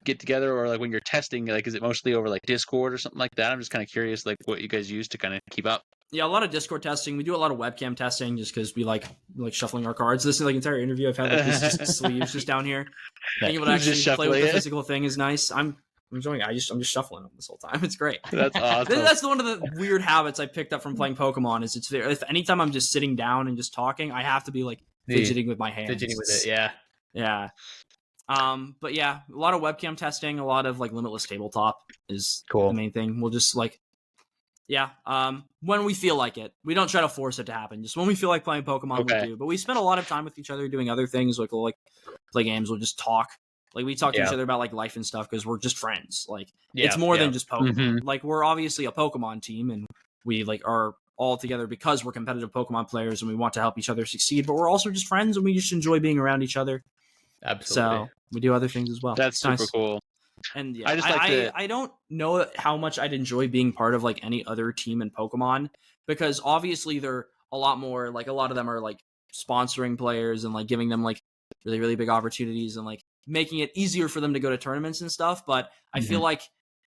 get together, or like when you're testing, like is it mostly over like Discord or something like that? I'm just kind of curious, like what you guys use to kind of keep up.
Yeah, a lot of Discord testing. We do a lot of webcam testing just because we like shuffling our cards. This is like entire interview I've had like this sleeves just down here. Being able to actually play with the physical thing is nice. I'm enjoying it. I'm just shuffling them this whole time. It's great.
That's awesome.
That's one of the weird habits I picked up from playing Pokemon. Is if anytime I'm just sitting down and just talking, I have to be like fidgeting with my hands.
Fidgeting with it, yeah.
But yeah, a lot of webcam testing, a lot of like limitless tabletop is
cool.
The main thing. We'll just like, when we feel like it. We don't try to force it to happen. Just when we feel like playing Pokemon, we do. But we spend a lot of time with each other doing other things, like we'll like play games. We'll just talk. Like we talk to each other about like life and stuff because we're just friends. Like it's more than just Pokemon.
Mm-hmm.
Like we're obviously a Pokemon team, and we like are all together because we're competitive Pokemon players and we want to help each other succeed. But we're also just friends, and we just enjoy being around each other.
Absolutely.
So we do other things as well.
That's super cool.
And yeah, I don't know how much I'd enjoy being part of like any other team in Pokemon, because obviously they're a lot more like, a lot of them are like sponsoring players and like giving them like really, really big opportunities and like making it easier for them to go to tournaments and stuff. But I feel like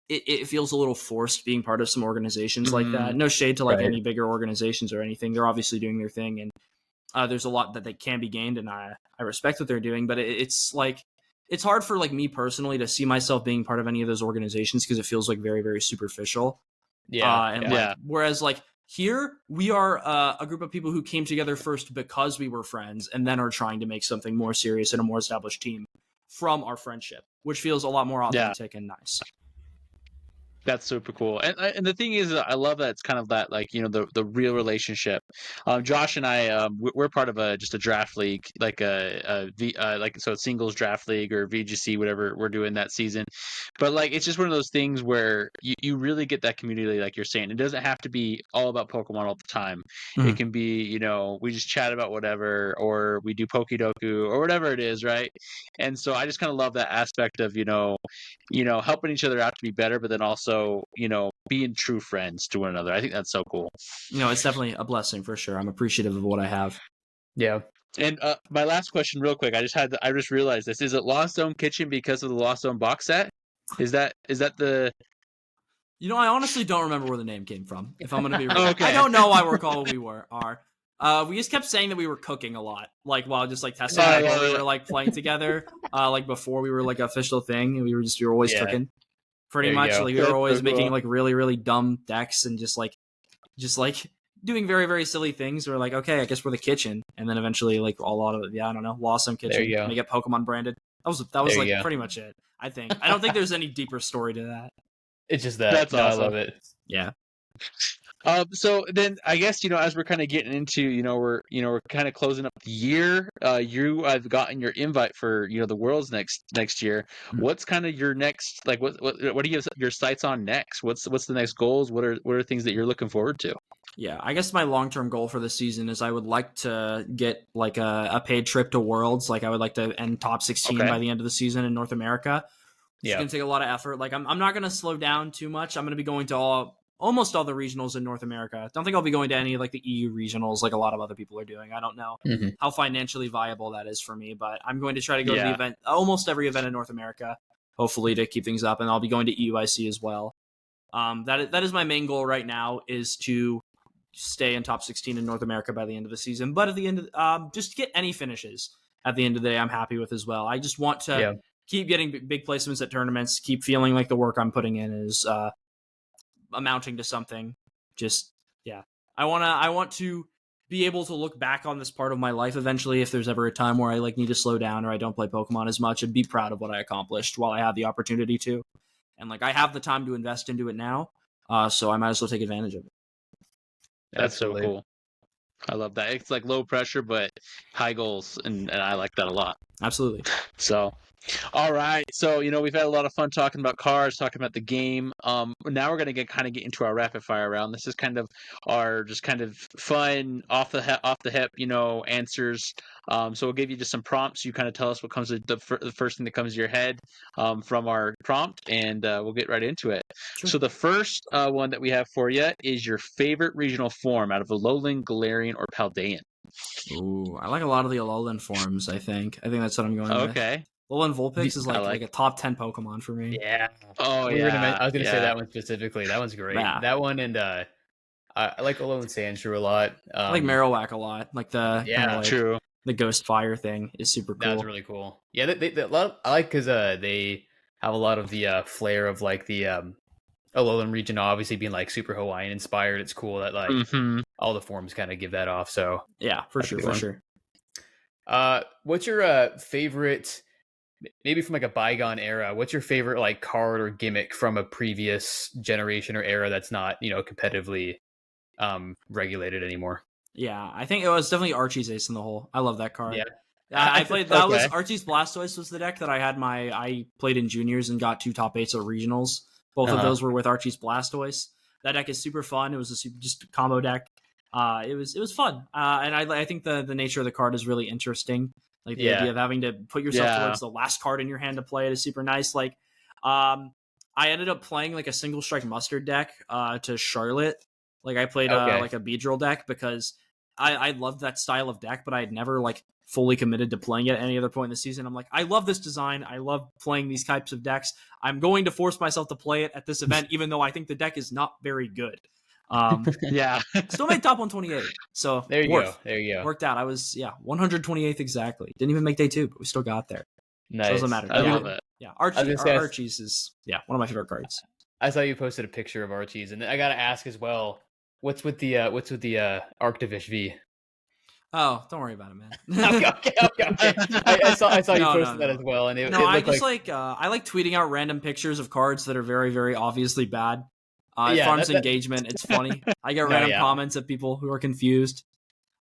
it feels a little forced being part of some organizations like that. No shade to like any bigger organizations or anything. They're obviously doing their thing, and there's a lot that they can be gained, and I respect what they're doing, but it's like, it's hard for like me personally to see myself being part of any of those organizations because it feels like very, very superficial. Whereas like here we are a group of people who came together first because we were friends, and then are trying to make something more serious and a more established team from our friendship, which feels a lot more authentic and nice.
That's super cool. And the thing is, I love that it's kind of that, like, you know, the real relationship. Josh and I, we're part of just a draft league, like so a singles draft league or VGC, whatever we're doing that season. But like, it's just one of those things where you really get that community, like you're saying. It doesn't have to be all about Pokemon all the time. It can be, you know, we just chat about whatever, or we do Pokedoku or whatever it is, right? And so I just kind of love that aspect of, you know, helping each other out to be better, but then also, you know, being true friends to one another. I think that's so cool.
You know, it's definitely a blessing for sure. I'm appreciative of what I have.
Yeah.
And my last question, real quick, I just realized this. Is it Lost Zone Kitchen because of the Lost Zone box set? Is that the?
You know, I honestly don't remember where the name came from. If I'm going to be real, I don't know why we're called what we are. We just kept saying that we were cooking a lot, like while just like testing while we were like playing together. Like before we were like an official thing, we were always cooking. Pretty much, like we were always making like really, really dumb decks and just like doing very, very silly things. We're like, okay, I guess we're the kitchen, and then eventually like a lot of it, I don't know, Lost Zone Kitchen. Make it Pokemon branded. That was like pretty much it. I don't think there's any deeper story to that.
It's just that.
That's awesome.
I love it.
Yeah.
So then I guess, you know, as we're kind of getting into, you know, we're kind of closing up the year. I've gotten your invite for, you know, the Worlds next year. What's kind of your next, like, what do you have your sights on next? What's the next goals? What are things that you're looking forward to?
Yeah, I guess my long-term goal for this season is I would like to get like a paid trip to Worlds. Like I would like to end top 16 by the end of the season in North America. It's going to take a lot of effort. Like I'm not going to slow down too much. I'm going to be going to almost all the regionals in North America. I don't think I'll be going to any of like the EU regionals like a lot of other people are doing. I don't know how financially viable that is for me, but I'm going to try to go to the event, almost every event in North America, hopefully to keep things up. And I'll be going to EUIC as well. That is my main goal right now, is to stay in top 16 in North America by the end of the season. But at the end of just get any finishes at the end of the day, I'm happy with as well. I just want to keep getting big placements at tournaments, keep feeling like the work I'm putting in is amounting to something. Just I want to be able to look back on this part of my life eventually, if there's ever a time where I like need to slow down or I don't play Pokemon as much, and be proud of what I accomplished while I have the opportunity to. And like I have the time to invest into it now, so I might as well take advantage of it.
That's so cool. I love that. It's like low pressure but high goals, and I like that a lot.
Absolutely.
So all right, so we've had a lot of fun talking about cards, talking about the game. Now we're gonna get into our rapid fire round. This is kind of our just kind of fun off the hip, answers. So we'll give you just some prompts. You kind of tell us what comes to the first thing that comes to your head from our prompt, and we'll get right into it. Sure. So the first one that we have for you is your favorite regional form out of Alolan, Galarian, or Paldean.
Ooh, I like a lot of the Alolan forms. I think that's what I'm going with. Okay. Alolan Vulpix is like a top 10 Pokemon for me.
Yeah.
Oh, yeah.
I was going to say that one specifically. That one's great. Yeah. That one, and I like Alolan Sandshrew a lot.
I like Marowak a lot. Like
true.
The Ghost Fire thing is super cool.
That's really cool. Yeah, I like because they have a lot of the flair of like the Alolan region, obviously being like super Hawaiian inspired. It's cool that like all the forms kind of give that off. So
yeah, for sure.
What's your favorite? Maybe from like a bygone era, what's your favorite like card or gimmick from a previous generation or era that's not, competitively regulated anymore?
Yeah, I think it was definitely Archie's Ace in the Hole. I love that card.
Yeah.
I played that was Archie's Blastoise was the deck that I played in juniors and got 2 top 8s at regionals. Both of those were with Archie's Blastoise. That deck is super fun. It was just a combo deck. It was fun. And I think the nature of the card is really interesting. Like the idea of having to put yourself towards the last card in your hand to play it is super nice. Like, I ended up playing like a single strike mustard deck to Charlotte. Like I played like a Beedrill deck because I loved that style of deck, but I had never like fully committed to playing it at any other point in the season. I'm like, I love this design. I love playing these types of decks. I'm going to force myself to play it at this event, even though I think the deck is not very good. Still made top 128. So
there you go.
Worked out. I was 128th exactly. Didn't even make day 2, but we still got there.
Nice.
So it doesn't matter.
I love it.
Yeah, Archie's is one of my favorite cards.
I saw you posted a picture of Archie's, and I gotta ask as well, what's with the Arctivish V?
Oh, don't worry about it, man.
Okay. I saw you posted that as well, and
I just I like tweeting out random pictures of cards that are very, very obviously bad. It farms engagement. It's funny. I get random comments of people who are confused.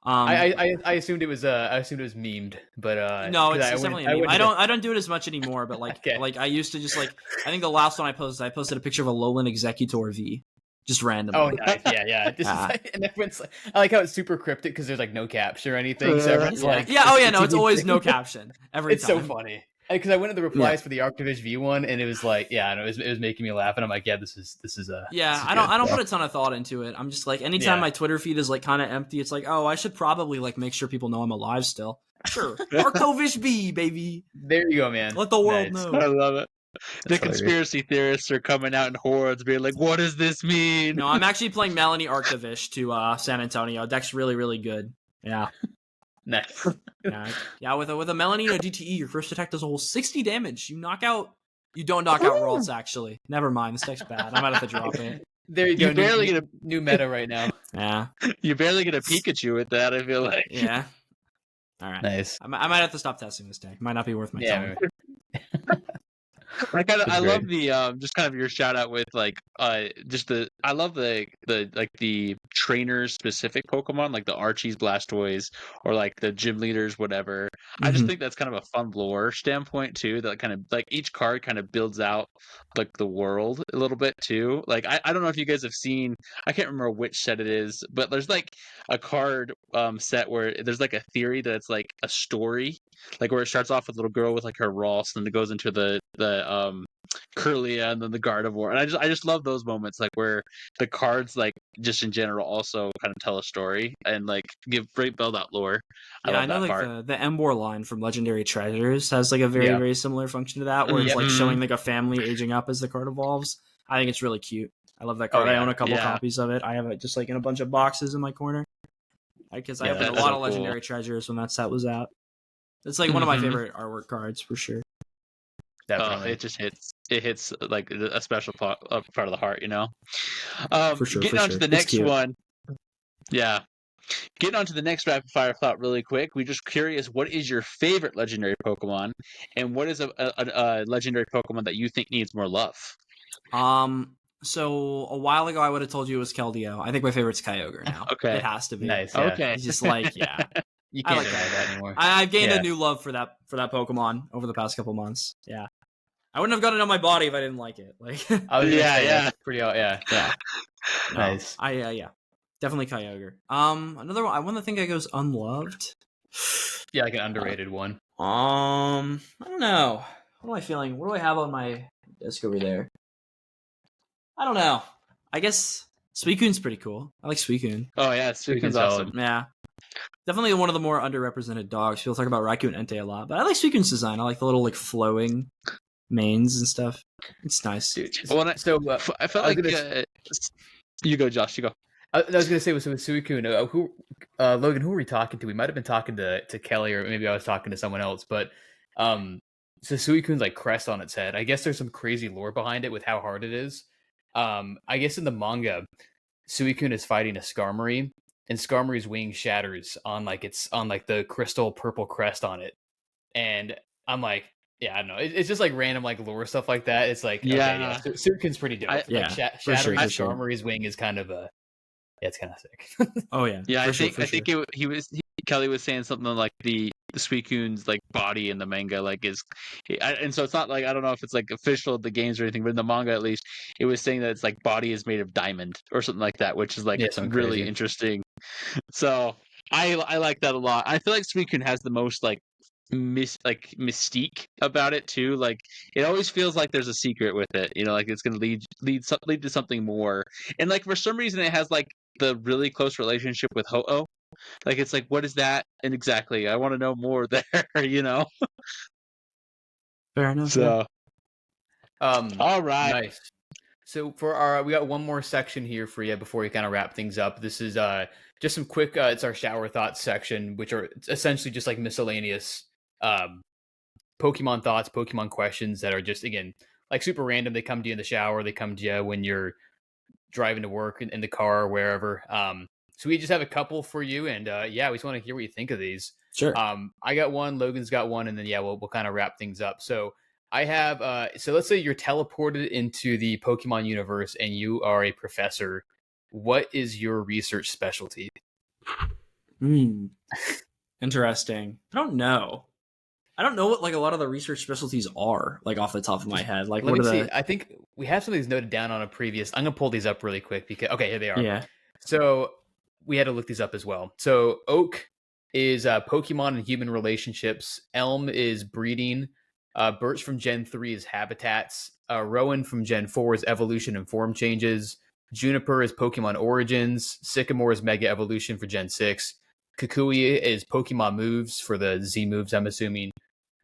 I assumed it was memed, but
no, it's definitely a meme. I don't do it as much anymore, but like like I used to just like I think the last one I posted a picture of a Alolan Executor V. Just randomly.
Oh, nice. Yeah. This is and everyone's like, I like how it's super cryptic because there's like no caption or anything. So everyone's like,
it's always no caption every time.
It's so funny because I went into the replies for the Arctivish V one, and it was like, it was making me laugh, and I'm like, this is
I don't put a ton of thought into it. I'm just like, anytime my Twitter feed is like kind of empty, it's like, oh, I should probably like make sure people know I'm alive still. Sure, Arctivish V, baby.
There you go, man.
Let the world know.
I love it. The conspiracy theorists are coming out in hordes, being like, "What does this mean?"
No, I'm actually playing Melanie Arctivish to San Antonio. Deck's really, really good. Yeah,
nice.
With a Melanie DTE, your first attack does a whole 60 damage. You don't knock out rolls. Actually, never mind. This deck's bad. I might have to drop it.
There you go. You barely get a new meta right now.
Yeah,
you barely get a Pikachu with that. I feel like.
Yeah. All right.
Nice.
I might have to stop testing this deck. Might not be worth my time.
I love the just kind of your shout out with like I love the trainer specific Pokemon like the Archie's Blastoise or like the gym leaders whatever. I just think that's kind of a fun lore standpoint too, that kind of like each card kind of builds out like the world a little bit too. Like I don't know if you guys have seen, I can't remember which set it is, but there's like a card set where there's like a theory that it's like a story, like where it starts off with a little girl with like her Ross, and then it goes into the Curlia and then the Gardevoir, and I just love those moments like where the cards like just in general also kind of tell a story and like build out lore.
I know like the Emboar line from Legendary Treasures has like a very very similar function to that, where it's like showing like a family aging up as the card evolves. I think it's really cute. I love that card. I own a couple copies of it. I have it just like in a bunch of boxes in my corner because I opened a lot of Legendary Treasures when that set was out. It's like one of my favorite artwork cards for sure.
Definitely.
It just hits. It hits like a special part of the heart,
For sure.
Getting
For
on to
sure.
the
It's
next
cute.
one. Yeah. Getting on to the next rapid fire thought really quick. We're just curious, what is your favorite legendary Pokemon? And what is a legendary Pokemon that you think needs more love?
So a while ago, I would have told you it was Keldeo. I think my favorite's Kyogre now.
Okay.
It has to be.
Nice. Yeah.
Okay.
It's just like, yeah.
You can't
like
deny that anymore.
I've gained a new love for that Pokemon over the past couple months. Yeah. I wouldn't have gotten it on my body if I didn't like it. Like,
I was gonna say, that's pretty. Yeah. Nice.
Yeah. Definitely Kyogre. Another one. I want to think I goes unloved.
Yeah, like an underrated one.
I don't know. What am I feeling? What do I have on my desk over there? I don't know. I guess Suicune's pretty cool. I like Suicune.
Oh yeah, Suicune's awesome.
Yeah. Definitely one of the more underrepresented dogs. People talk about Raikou and Entei a lot, but I like Suicune's design. I like the little like flowing manes and stuff. It's nice.
Dude, I felt like you go, Josh. You go.
I was gonna say with Suicune, Logan, who were we talking to? We might have been talking to Kelly, or maybe I was talking to someone else. But so Suicune's like crest on its head. I guess there's some crazy lore behind it with how hard it is. I guess in the manga, Suicune is fighting a Skarmory, and Skarmory's wing shatters on the crystal purple crest on it. And I'm like, yeah, I don't know. It's just like random like lore stuff like that. It's like, Suicune's pretty dope. Shattering Skarmory's wing is kind of it's kind of sick.
Oh yeah,
yeah. I think Kelly was saying something like the Suicune's like body in the manga like is, and so it's not like, I don't know if it's like official of the games or anything, but in the manga at least it was saying that it's like body is made of diamond or something like that, which is like really interesting. So I like that a lot. I feel like Suicune has the most like mystique about it too. Like it always feels like there's a secret with it, like it's gonna lead to something more. And like for some reason it has like the really close relationship with Ho-Oh. Like it's like, what is that? And exactly, I want to know more there.
Fair enough.
So,
all right, nice. So for we got one more section here for you before we kind of wrap things up. This is just some quick. It's our shower thoughts section, which are essentially just like miscellaneous Pokemon thoughts, Pokemon questions that are just, again, like super random. They come to you in the shower. They come to you when you're driving to work in the car or wherever. So we just have a couple for you, and we just want to hear what you think of these.
Sure.
I got one, Logan's got one, and then we'll kind of wrap things up. So I have so let's say you're teleported into the Pokemon universe and you are a professor. What is your research specialty?
Interesting. I don't know what like a lot of the research specialties are, like off the top of my head. Like,
let me see. I think we have some of these noted down on a previous. I'm gonna pull these up really quick because here they are.
Yeah.
So we had to look these up as well. So Oak is Pokemon and human relationships. Elm is breeding. Birch from Gen 3 is habitats. Rowan from Gen 4 is evolution and form changes. Juniper is Pokemon origins. Sycamore is mega evolution for Gen 6. Kukui is Pokemon moves for the Z moves, I'm assuming.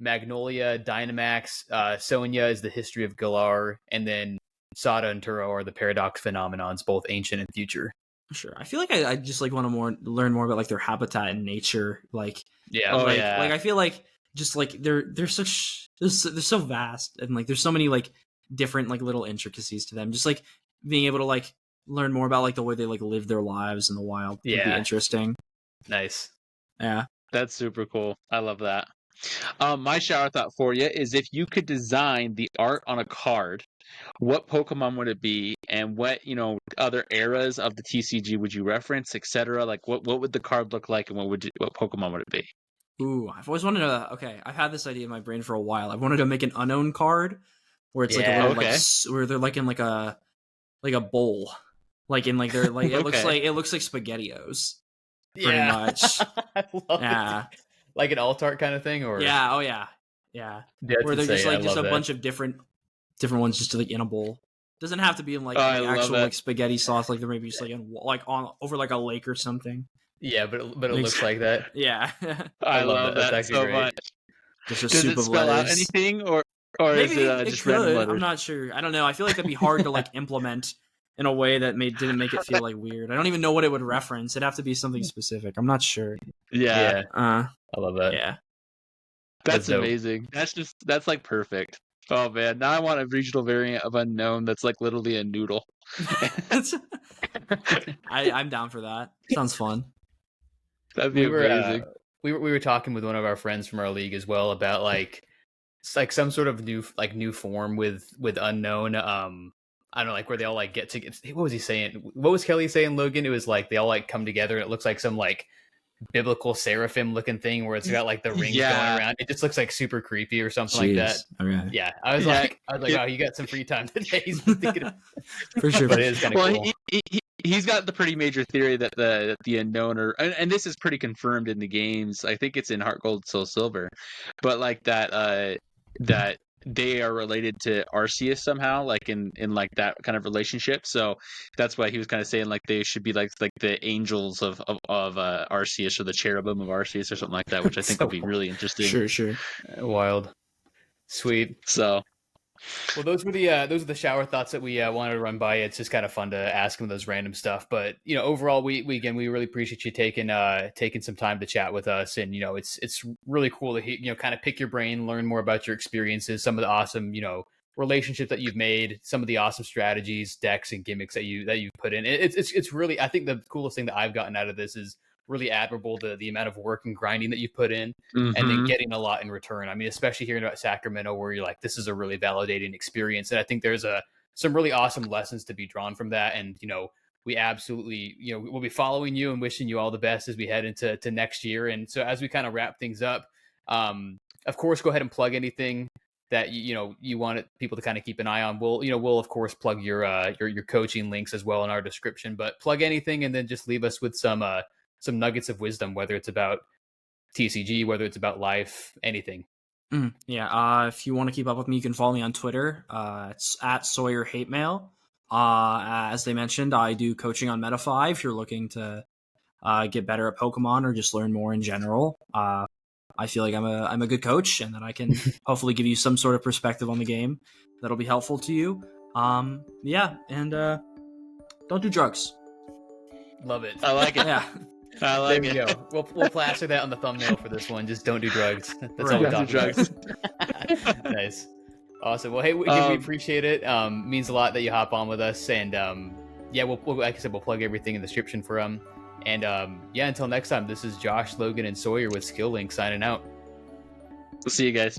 Magnolia, Dynamax. Sonia is the history of Galar. And then Sada and Turo are the paradox phenomenons, both ancient and future.
Sure. I feel like I just like want to learn more about like their habitat and nature. Like, like I feel like just like they're so vast, and like there's so many like different like little intricacies to them. Just like being able to like learn more about like the way they like live their lives in the wild would be interesting.
Nice.
Yeah.
That's super cool. I love that. My shower thought for you is, if you could design the art on a card, what Pokemon would it be, and what other eras of the TCG would you reference, etc.? Like what would the card look like, and what Pokemon would it be?
Ooh, I've always wanted to. Okay, I've had this idea in my brain for a while. I've wanted to make an unknown card where it's like a little like where they're like in like a bowl, like in like they're like it looks like SpaghettiOs, pretty much.
I love it. Like an alt art kind of thing, or
yeah. Where they're just like just a bunch of different ones just like in a bowl. Doesn't have to be in like actual like spaghetti sauce. Like there may be just like on over like a lake or something.
Yeah, but it looks like that.
Yeah,
I love that. That's so great. Much.
Just a
Does
soup
it
of
spell
letters.
out anything, or
maybe
is it just random letters?
I'm not sure. I don't know. I feel like that'd be hard to like implement in a way that didn't make it feel like weird. I don't even know what it would reference. It'd have to be something specific. I'm not sure.
Yeah.
I love that.
Yeah.
That's amazing. That's like perfect. Oh man, now I want a regional variant of Unknown that's like literally a noodle.
I'm down for that. Sounds fun.
That'd be amazing.
We were talking with one of our friends from our league as well about like it's like some sort of new form with Unknown. I don't know, like where they all like get to. What was he saying? What was Kelly saying, Logan? It was like they all like come together. And it looks like some like biblical seraphim looking thing where it's got like the rings going around. It just looks like super creepy or something like that.
Okay.
Yeah, I was like, wow, you got some free time today. He's thinking of...
For sure,
but it is kind of cool.
He's got the pretty major theory that the Unknown are, and this is pretty confirmed in the games. I think it's in Heart Gold, Soul Silver, but like that they are related to Arceus somehow, like in like that kind of relationship. So that's why he was kind of saying like they should be like the angels of Arceus, or the cherubim of Arceus, or something like that, which I think would be really interesting.
Sure.
Wild, sweet.
So.
Well, those are the shower thoughts that we wanted to run by. It's just kind of fun to ask him those random stuff. But overall, we really appreciate you taking some time to chat with us. And it's really cool to kind of pick your brain, learn more about your experiences, some of the awesome relationships that you've made, some of the awesome strategies, decks, and gimmicks that you've put in. It's really, I think the coolest thing that I've gotten out of this is really admirable the amount of work and grinding that you put in, and then getting a lot in return. I mean, especially hearing about Sacramento, where you're like, this is a really validating experience. And I think there's some really awesome lessons to be drawn from that. And, we absolutely, we'll be following you and wishing you all the best as we head into next year. And so as we kind of wrap things up, of course, go ahead and plug anything that you want people to kind of keep an eye on. We'll of course plug your coaching links as well in our description, but plug anything and then just leave us with some nuggets of wisdom, whether it's about TCG, whether it's about life, anything.
If you want to keep up with me, you can follow me on Twitter. It's at Sawyer Hate Mail. As they mentioned, I do coaching on Meta5. If you're looking to get better at Pokemon or just learn more in general, I feel like I'm a good coach, and that I can hopefully give you some sort of perspective on the game that'll be helpful to you. And don't do drugs.
Love it.
I like it.
Yeah.
I like it.
There we go. We'll plaster that on the thumbnail for this one. Just don't do drugs. That's all we talk about. Nice. Awesome. Well, hey, we appreciate it. Means a lot that you hop on with us. And we'll like I said, we'll plug everything in the description for them. And until next time, this is Josh, Logan, and Sawyer with Skill Link signing out.
We'll see you guys.